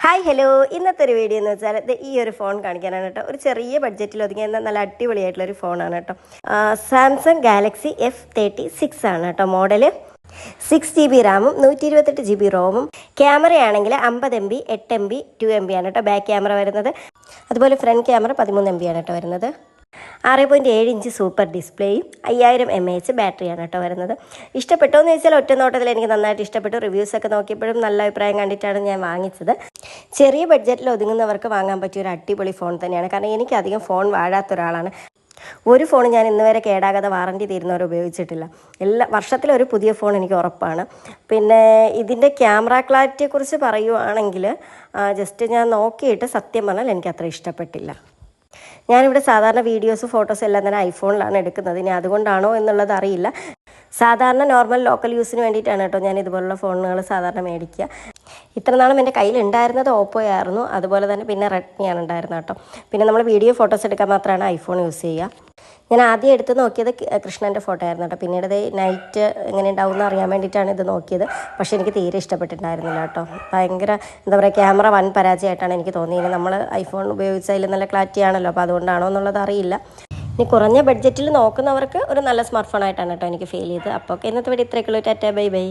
Hi hello, ഇന്നത്തെ ഒരു video എന്ന് വെച്ചാൽ ഈ ഒരു ഫോൺ കാണിക്കാനാണ് കേട്ടോ. ഒരു ചെറിയ ബഡ്ജറ്റിൽ ഒതുങ്ങിയ നല്ല അടിപൊളിയായിട്ടുള്ളൊരു ഫോണാണ് കേട്ടോ. സാംസങ് ഗാലക്സി F36 ആണ് കേട്ടോ മോഡല്. 6GB റാമും 128GB റോമും. ക്യാമറയാണെങ്കിൽ 50MB 8MB 2MB ആണ് കേട്ടോ ബാക്ക് ക്യാമറ വരുന്നത്. അതുപോലെ ഫ്രണ്ട് ക്യാമറ 13MB ആണ് കേട്ടോ വരുന്നത്. 6.7 ഇഞ്ച് സൂപ്പർ ഡിസ്പ്ലേയും 5000 mAh ബാറ്ററിയാണ് കേട്ടോ വരുന്നത്. ഇഷ്ടപ്പെട്ടോ എന്ന് ചോദിച്ചാൽ ഒറ്റ നോട്ടത്തിൽ എനിക്ക് നന്നായിട്ട് ഇഷ്ടപ്പെട്ടു. റിവ്യൂസൊക്കെ നോക്കിയപ്പോഴും നല്ല അഭിപ്രായം കണ്ടിട്ടാണ് ഞാൻ വാങ്ങിച്ചത്. ചെറിയ ബഡ്ജറ്റിൽ ഒതുങ്ങുന്നവർക്ക് വാങ്ങാൻ പറ്റിയ ഒരു അടിപൊളി ഫോൺ തന്നെയാണ്. കാരണം എനിക്ക് അധികം ഫോൺ വാഴാത്ത ഒരാളാണ്. ഒരു ഫോൺ ഞാൻ ഇന്ന് വരെ കേടാകാതെ വാറണ്ടി തീരുന്നവരെ ഉപയോഗിച്ചിട്ടില്ല. വർഷത്തിലൊരു പുതിയ ഫോൺ എനിക്ക് ഉറപ്പാണ്. പിന്നെ ഇതിൻ്റെ ക്യാമറ ക്ലാരിറ്റിയെക്കുറിച്ച് പറയുവാണെങ്കിൽ ജസ്റ്റ് ഞാൻ നോക്കിയിട്ട് സത്യം പറഞ്ഞാൽ എനിക്ക് അത്ര ഇഷ്ടപ്പെട്ടില്ല. ഞാനിവിടെ സാധാരണ വീഡിയോസ് ഫോട്ടോസ് എല്ലാം തന്നെ ഐഫോണിലാണ് എടുക്കുന്നത്. ഇനി അതുകൊണ്ടാണോ എന്നുള്ളത് അറിയില്ല. സാധാരണ നോർമൽ ലോക്കൽ യൂസിന് വേണ്ടിയിട്ടാണ് കേട്ടോ ഞാൻ ഇതുപോലുള്ള ഫോണുകൾ സാധാരണ മേടിക്കുക. ഇത്ര നാളും എൻ്റെ കയ്യിലുണ്ടായിരുന്നത് ഓപ്പോ ആയിരുന്നു. അതുപോലെ തന്നെ പിന്നെ റെഡ്മിയാണ് ഉണ്ടായിരുന്നത് കേട്ടോ. പിന്നെ നമ്മൾ വീഡിയോ ഫോട്ടോസ് എടുക്കാൻ മാത്രമാണ് ഐഫോൺ യൂസ് ചെയ്യുക. ഞാൻ ആദ്യം എടുത്ത് നോക്കിയത് കൃഷ്ണൻ്റെ ഫോട്ടോ ആയിരുന്നു കേട്ടോ. പിന്നീട് നൈറ്റ് എങ്ങനെ ഉണ്ടാവും എന്ന് അറിയാൻ വേണ്ടിയിട്ടാണ് ഇത് നോക്കിയത്. പക്ഷേ എനിക്ക് തീരെ ഇഷ്ടപ്പെട്ടിട്ടുണ്ടായിരുന്നില്ല കേട്ടോ. ഭയങ്കര എന്താ പറയുക, ക്യാമറ വൻ പരാജയമായിട്ടാണ് എനിക്ക് തോന്നിയത്. നമ്മൾ ഐഫോൺ ഉപയോഗിച്ചതിൽ നല്ല ക്ലാരിറ്റി ആണല്ലോ, അപ്പോൾ അതുകൊണ്ടാണോ എന്നുള്ളത് അറിയില്ല. ഇനി കുറഞ്ഞ ബഡ്ജറ്റിൽ നോക്കുന്നവർക്ക് ഒരു നല്ല സ്മാർട്ട് ഫോൺ ആയിട്ടാണ് കേട്ടോ എനിക്ക് ഫീൽ ചെയ്തത്. അപ്പോൾ ഇന്നത്തെ വീഡിയോ ഇത്രയൊക്കെയുള്ളൂ. Tata bye by.